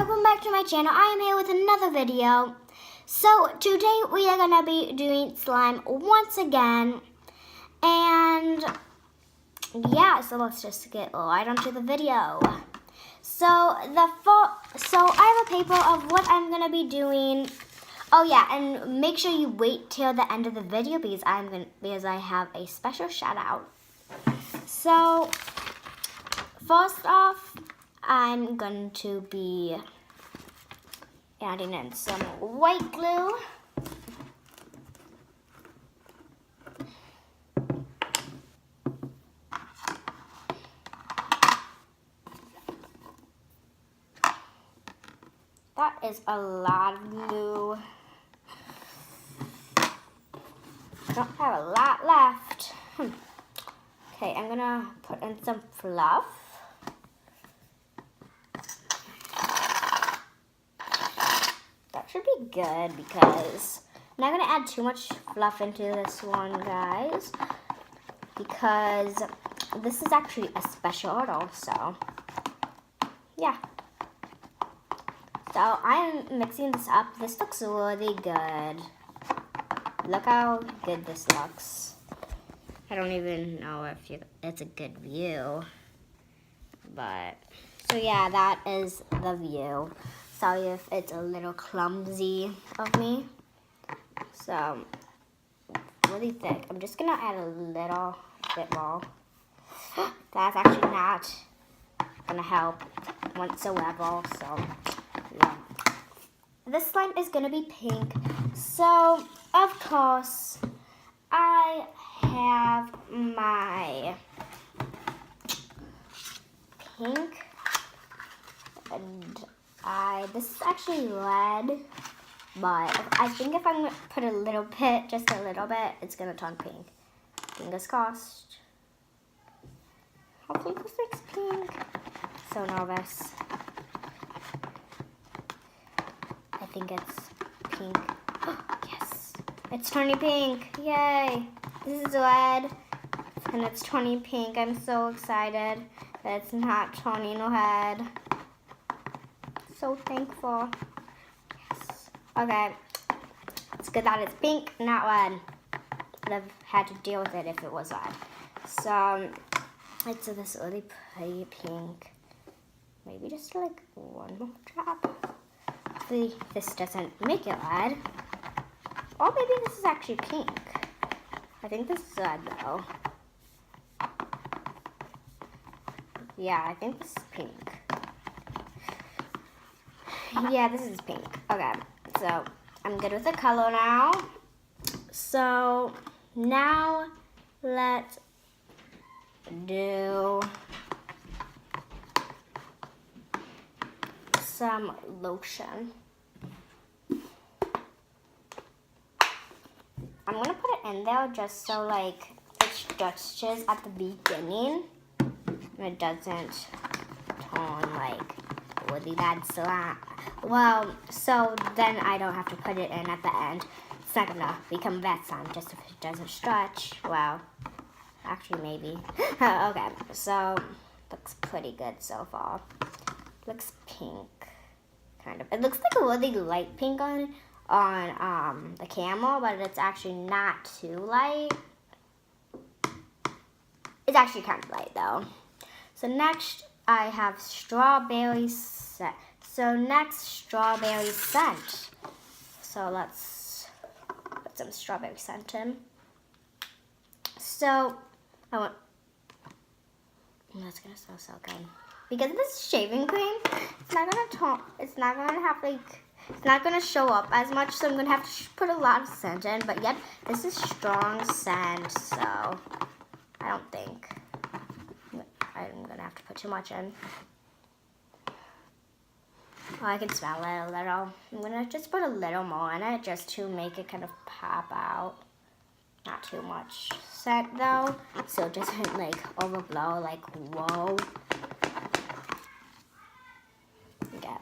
welcome back to my channel. I am here with another video. So today we are going to be doing slime once again. And yeah, so let's just get right onto the video. So I have a paper of what I'm going to be doing. Oh yeah, and make sure you wait till the end of the video because I have a special shout out. So first off, I'm going to be adding in some white glue. That is a lot of glue. I don't have a lot left. Okay, I'm gonna put in some fluff. That should be good because I'm not gonna add too much fluff into this one, guys, because this is actually a special order, so yeah. So I'm mixing this up. This looks really good. Look how good this looks. I don't even know if it's a good view, but so yeah, that is the view. Sorry if it's a little clumsy of me. So really thick. I'm just gonna add a little bit more. That's actually not gonna help whatsoever. So yeah, this slime is gonna be pink. So of course I have my pink, and this is actually red, but I think if I'm gonna put a little bit, just a little bit, it's gonna turn pink. Fingers crossed. Hopefully this makes pink. So nervous. I think it's pink. Yes, it's turning pink. Yay! This is red, and it's turning pink. I'm so excited that it's not turning red. So thankful. Yes. Okay. It's good that it's pink, not red. I'd have had to deal with it if it was red. So it's this really pretty pink. Maybe just like one more drop. Hopefully this doesn't make it red. Or maybe this is actually pink. I think this is red though. Yeah, I think this is pink. Yeah, this is pink. Okay, so I'm good with the color now. So now let's do some lotion. I'm gonna put it in there just so like it stretches at the beginning and it doesn't turn like really bad slime. Well, so then I don't have to put it in at the end. It's not gonna become bad slime just if it doesn't stretch. Well, actually maybe. Okay, so looks pretty good so far. Looks pink, kind of. It looks like a really light pink on the camera, but it's actually not too light. It's actually kind of light though. So next I have strawberry scent. So next, strawberry scent. So let's put some strawberry scent in. So that's gonna smell so good. Because this shaving cream, it's not gonna show up as much, so I'm gonna have to put a lot of scent in. But yet, this is strong scent, so I don't think I'm gonna have to put too much in. Oh, I can smell it a little. I'm gonna just put a little more in it just to make it kind of pop out. Not too much scent though, so it doesn't like overblow, like whoa. Okay,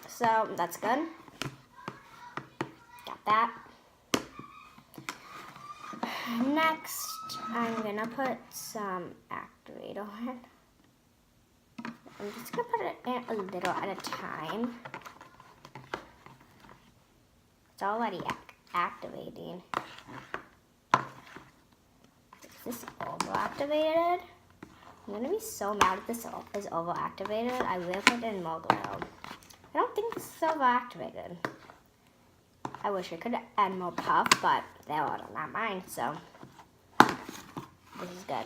so that's good. Got that. Next, I'm gonna put some activator in. I'm just gonna put it in a little at a time. It's already activating. Is this over-activated? I'm gonna be so mad if this is over-activated. I will put in more glow. I don't think this is over-activated. I wish I could add more puff, but they're all not mine, so this is good.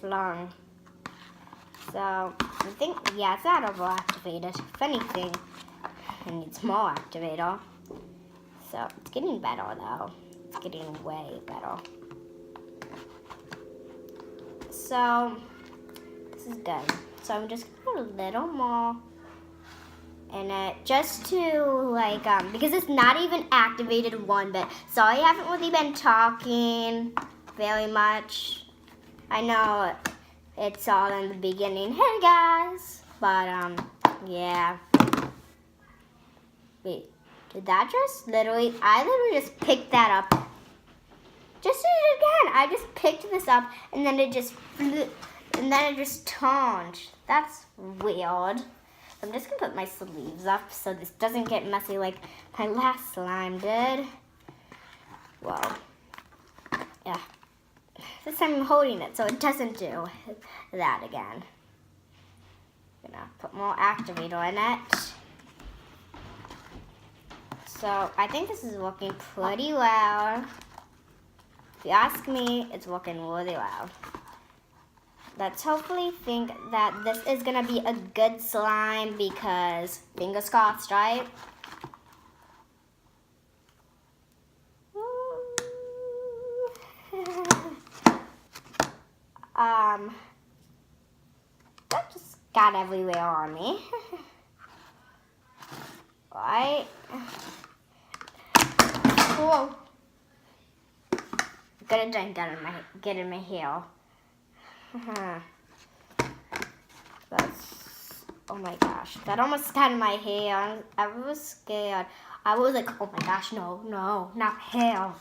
Flung. So I think, yeah, it's not over-activated. If anything, it needs more activator. So it's getting better though. It's getting way better. So this is good. So I'm just gonna put a little more in it, just to like because it's not even activated one bit. So I haven't really been talking very much. I know it's all in the beginning. Hey guys, but yeah. Wait, did that just literally? I literally just picked that up. Just did it again. I just picked this up and then it just flew, and then it just turned. That's weird. I'm just gonna put my sleeves up so this doesn't get messy like my last slime did. Well, yeah. This time I'm holding it so it doesn't do that again. Gonna put more activator in it. So I think this is working pretty well. If you ask me, it's working really well. Let's hopefully think that this is gonna be a good slime because fingers crossed, right? That just got everywhere on me. Right? Cool. Gonna get in my heel. That's, oh my gosh, that almost got in my hair. I was scared. I was like, oh my gosh, no, not hair.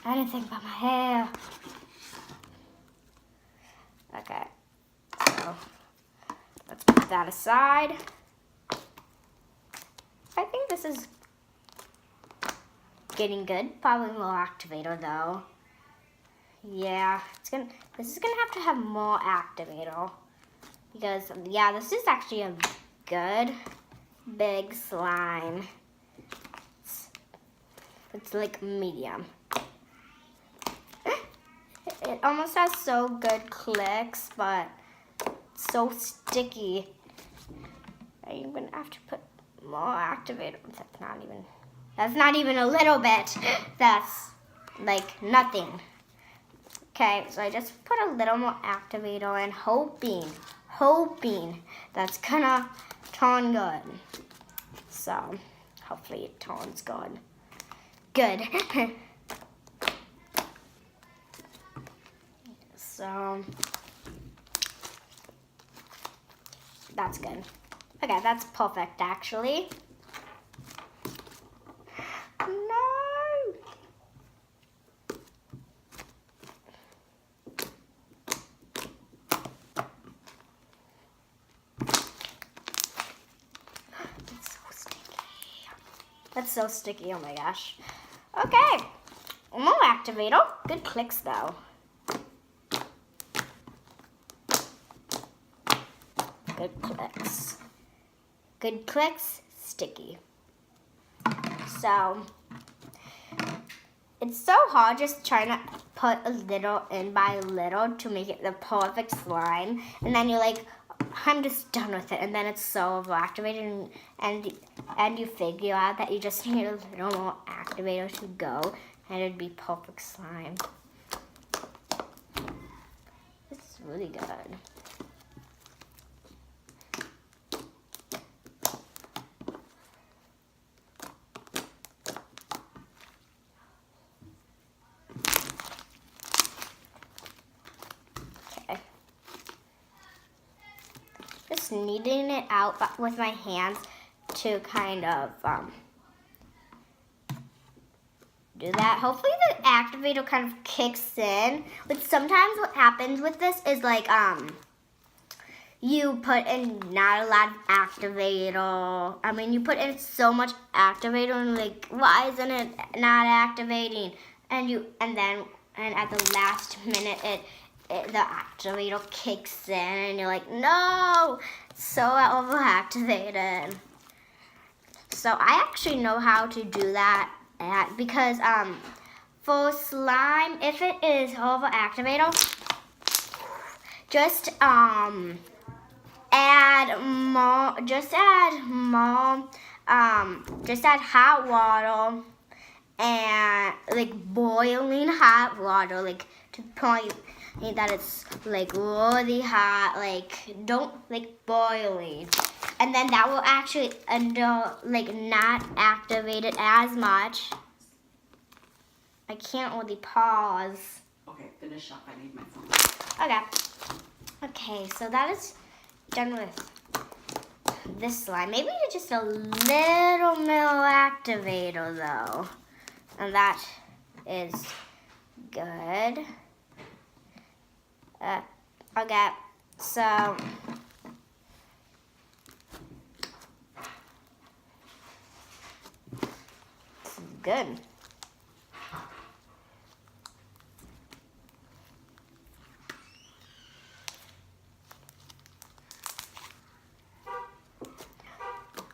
I didn't think about my hair. Okay, so let's put that aside. I think this is getting good. Probably more activator though. Yeah, this is gonna have to have more activator because yeah, this is actually a good big slime. It's like medium. It almost has so good clicks, but it's so sticky. I'm gonna have to put more activator. That's not even a little bit. That's like nothing. Okay, so I just put a little more activator in, hoping that's gonna turn good. So hopefully it turns good. Good. So that's good. Okay, that's perfect actually. No! That's so sticky, oh my gosh. Okay, more activator. Good clicks though. Good clicks. Good clicks, sticky. So, it's so hard just trying to put a little in by little to make it the perfect slime. And then you're like, I'm just done with it. And then it's so overactivated and you figure out that you just need a little more activator to go and it'd be perfect slime. This is really good. Just kneading it out with my hands to kind of do that. Hopefully the activator kind of kicks in. But sometimes what happens with this is like you put in not a lot of activator. I mean, you put in so much activator and like, why isn't it not activating? And at the last minute, the activator kicks in, and you're like, no, so overactivated. So I actually know how to do that because for slime, if it is overactivated, just add hot water and like boiling hot water, like to the point that it's like really hot, like don't like boiling, and then that will actually not activate it as much. I can't really pause. Okay, finish up. I need my phone. Okay, so that is done with this slime. Maybe just a little activator though. And that is good. Okay, so this is good.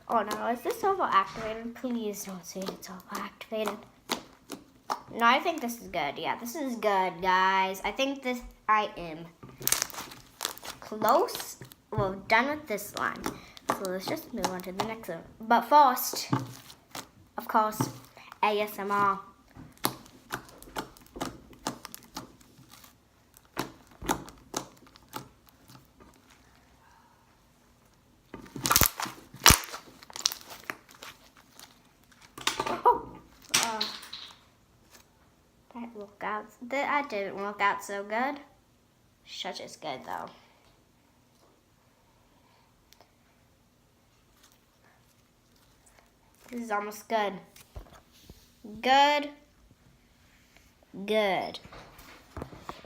Oh no, is this overactivated? Please don't say it's overactivated. No, I think this is good. Yeah, this is good, guys. I think I am close. Well, done with this slime. So let's just move on to the next one. But first, of course, ASMR. That didn't work out so good. Such is good though. This is almost good. Good.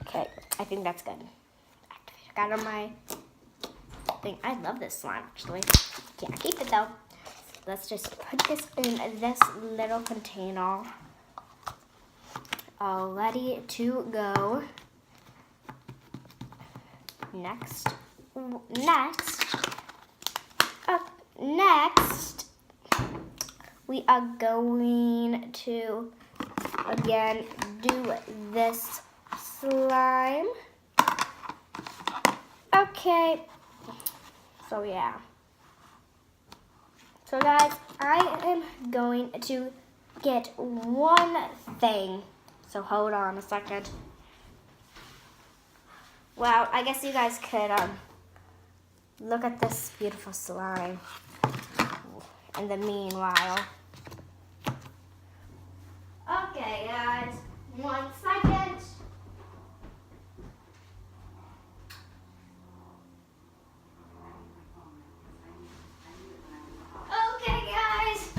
Okay, I think that's good. Activator got on my thing. I love this slime actually. Can't keep it though. Let's just put this in this little container. All ready to go. Next, we are going to again do this slime. Okay, so yeah. So guys, I am going to get one thing. So hold on a second. Well, I guess you guys could look at this beautiful slime in the meanwhile. Okay, guys, 1 second. Okay, guys,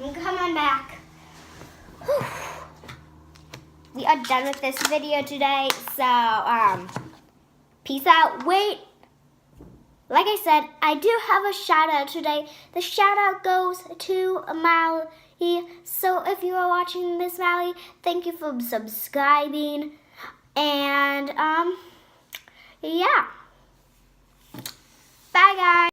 I'm coming back. Whew. We are done with this video today, so peace out. Wait, like I said, I do have a shout out today. The shout out goes to Mally. So if you are watching this, Mally, thank you for subscribing, and yeah.